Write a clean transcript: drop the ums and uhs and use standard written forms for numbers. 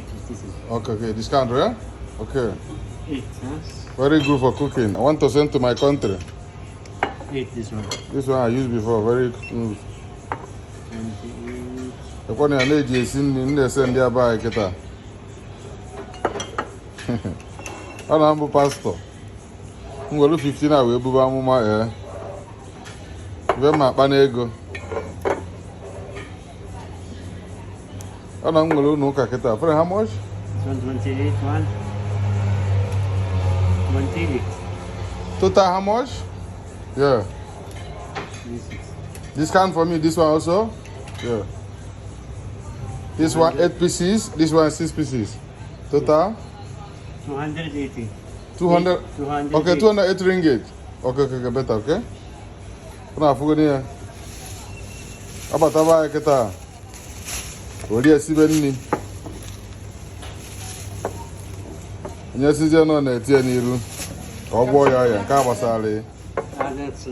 156. Okay, discount, yeah? Okay. 8, huh? Very good for cooking. I want to send to my country. 8, this one. This one I used before, very smooth. 28. The one I need is in the send by kita. I'm a pastor. I'm going to 15 hours. I'm going to my panego. I'm going to kita. For how much? This one 28, 1. 28. Total how much? Yeah. 36. Discount for me, this one also? Yeah. This one 8 pieces, this one 6 pieces. Total? 280. 200. 200. Okay, 208 ringgit. Okay, better, okay? Kuna fugo niya. Abataba kita. Wodi asibe ni. Nya size no na etie ni ru. Ogbo ya ya ka basale. That's